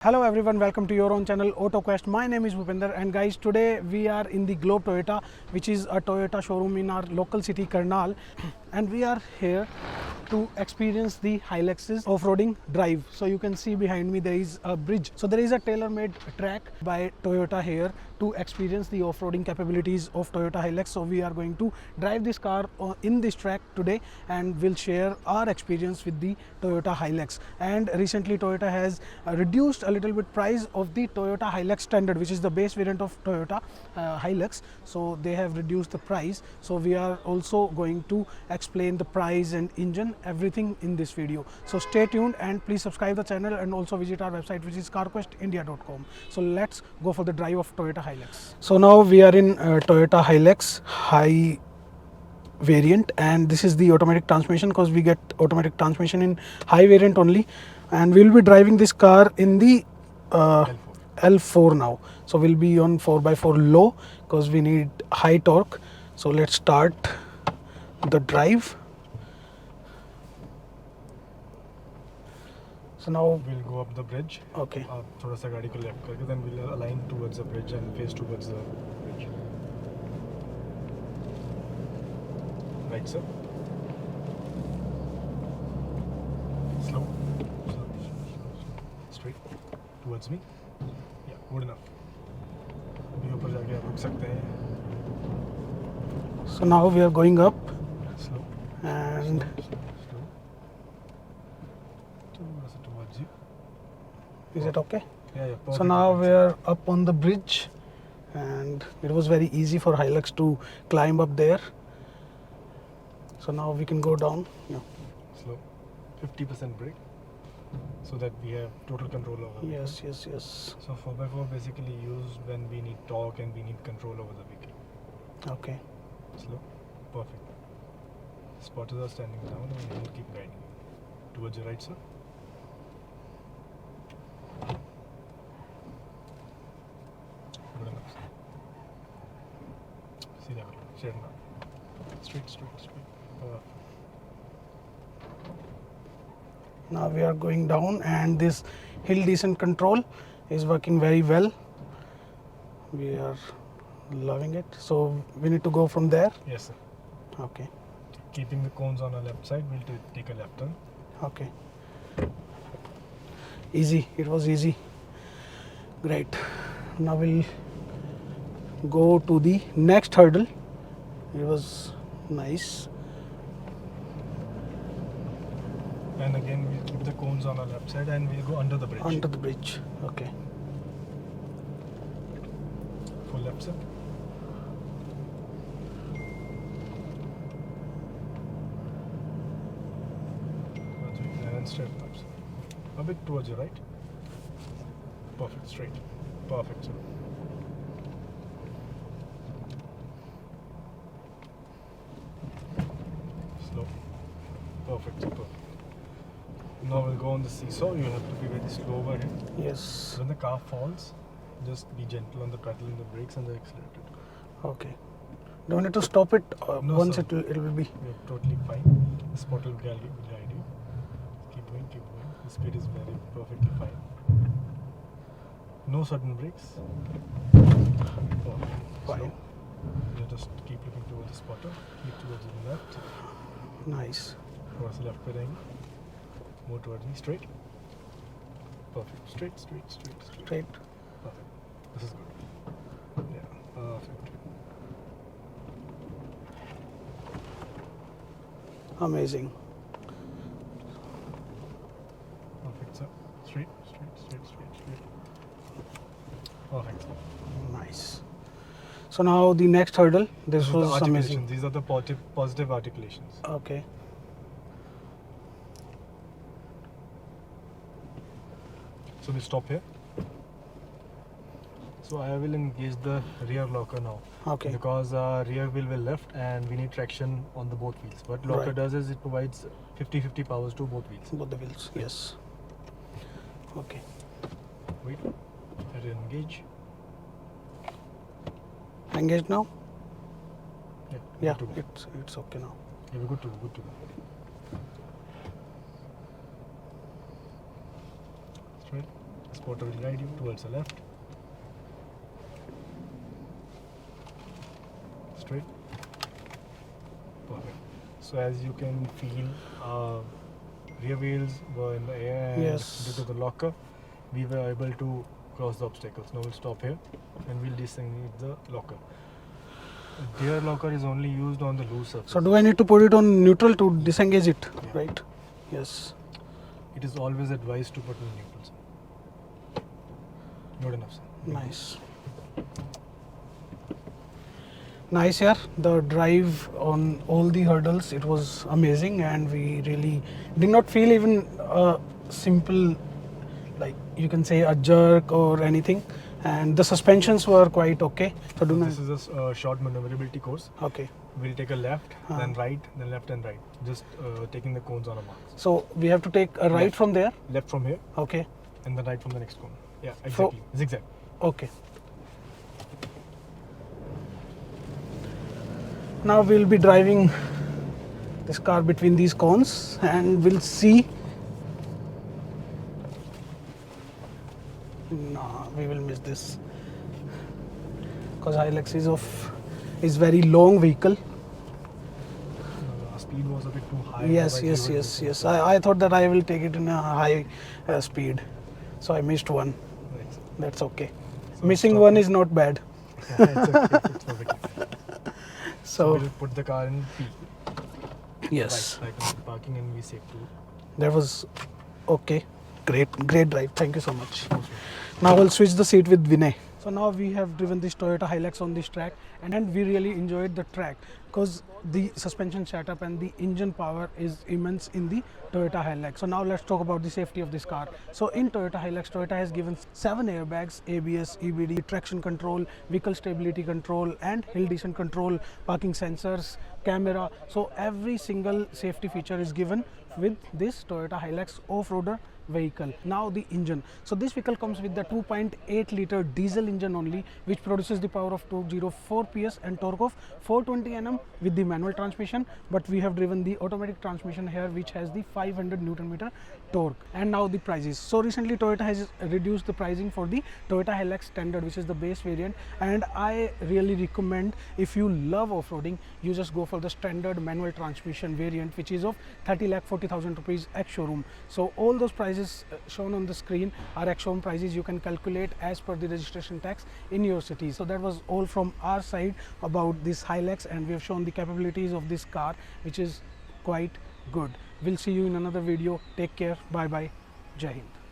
Hello everyone, welcome to your own channel AutoQuest. My name is Bhupinder and guys, today we are in the Globe Toyota, which is a Toyota showroom in our local city Karnal, and we are here to experience the Hilux's off-roading drive. So you can see behind me there is a bridge. So there is a tailor-made track by Toyota here to experience the off-roading capabilities of Toyota Hilux. So we are going to drive this car in this track today and we'll share our experience with the Toyota Hilux. And recently Toyota has reduced a little bit price of the Toyota Hilux Standard, which is the base variant of Toyota Hilux. So they have reduced the price. So we are also going to explain the price and engine, everything in this video. So stay tuned and please subscribe the channel and also visit our website, which is carquestindia.com. So let's go for the drive of Toyota Hilux. So now we are in Toyota Hilux high variant, and this is the automatic transmission because we get automatic transmission in high variant only, and we'll be driving this car in the L4 now. So we'll be on 4x4 low because we need high torque. So let's start the drive. So now we'll go up the bridge. Okay. थोड़ा सा गाड़ी को left करके then we'll align towards the bridge and face towards the bridge. Right, sir. Slow. Straight towards me. Yeah, good enough. अभी ऊपर जाके आप रुक सकते हैं. So now we are going up Slow. and Slow. Towards you. is it okay? Yeah. So now we are up on the bridge and it was very easy for Hilux to climb up there. So now we can go down. Yeah. Slow. 50% brake so that we have total control over the Yes, vehicle. yes, yes. So 4x4 basically used when we need torque and we need control over the vehicle. Okay. Slow. Perfect. Spotters are standing down and we'll keep guiding. Towards your right, sir. Good enough, sir. See that? Straight now. Straight. Now we are going down and this hill descent control is working very well. We are loving it. So we need to go from there. Yes, sir. Okay. Keeping the cones on our left side, we'll take a left turn. Okay. Easy. It was easy. Great. Now we'll go to the next hurdle. It was nice. And again, we'll keep the cones on our left side and we'll go under the bridge. Under the bridge. Okay. Full left, sir. And straight up, sir. A bit towards your right. Perfect, straight. Perfect, sir. Slow. Perfect, sir. Perfect. Now we'll go on the seesaw. You have to be very slow over here. Yes. When the car falls, just be gentle on the pedal and the brakes and the accelerator. Okay. Don't need to stop it No, once sir. it will be. You're totally fine. The spot will guide you. Keep going. The speed is very perfectly fine. No sudden brakes. Perfect. Fine. Slow. You just keep looking towards the spotter. Keep towards the left. Nice. थोड़ा सा left पे रहेंगे. More towards me. Straight. Perfect. Straight. Straight. Perfect. This is good. Yeah. Perfect. Amazing. Perfect, sir. Straight. Perfect, sir. Nice. So now the next hurdle. This is was the articulation. amazing. These are the positive articulations. Okay. So we stop here. So I will engage the rear locker now. Okay. Because rear wheel will lift and we need traction on the both wheels. What locker Right. does is it provides 50-50 powers to both wheels. Both the wheels. Yes. Okay. Wait. Let it engage. Engaged now? Yeah. Good to go. It's okay now. Yeah, we're good to go. Straight. Transporter will guide you towards the left. Straight. Perfect. So as you can feel, rear wheels were in the air, and Yes. due to the locker, we were able to cross the obstacles. Now we'll stop here and we'll disengage the locker. The gear locker is only used on the loose surface. So do I need to put it on neutral to disengage it? Yeah. Right. Yes. It is always advised to put in neutral, sir. Good enough, sir. Nice. Nice, yeah. The drive on all the hurdles, it was amazing, and we really did not feel even a simple, like you can say, a jerk or anything. And the suspensions were quite okay. So do not. This is a short maneuverability course. Okay. We'll take a left, Huh. then right, then left and right. Just taking the cones on a mark. So we have to take a right Left. from there. Left from here Okay. and then right from the next cone. Yeah, exactly. Zigzag. Okay. Now we'll be driving this car between these cones, and we'll see. No, we will miss this because Hilux is very long vehicle. Speed was a bit too high. Yes, otherwise yes, we would yes, be- yes. I thought that I will take it in a high speed, so I missed one. Right. That's okay. So Missing stop one it. is not bad. Yeah, it's okay. It's perfectly fine. So we'll put the car in P. yes, Right on the parking, and we save two. that was okay. Great drive. Thank you so much. Now I'll switch the seat with Vinay. So now we have driven this Toyota Hilux on this track, and we really enjoyed the track because the suspension setup and the engine power is immense in the Toyota Hilux. So now let's talk about the safety of this car. So in Toyota Hilux, Toyota has given 7 airbags, ABS, EBD, traction control, vehicle stability control, and hill descent control, parking sensors, camera. So every single safety feature is given with this Toyota Hilux off-roader vehicle. Now the engine. So this vehicle comes with the 2.8 liter diesel engine only, which produces the power of 204 PS and torque of 420 Nm with the manual transmission, but we have driven the automatic transmission here, which has the 500 Newton meter torque. And now the prices. So recently Toyota has reduced the pricing for the Toyota Hilux Standard, which is the base variant, and I really recommend, if you love off-roading, you just go for the standard manual transmission variant, which is of 30,40,000 rupees ex showroom. So all those prices shown on the screen are ex showroom prices. You can calculate as per the registration tax in your city. So that was all from our side about this Hilux, and we have shown the capabilities of this car, which is quite good. We'll see you in another video. Take care. Bye bye. Jai Hind.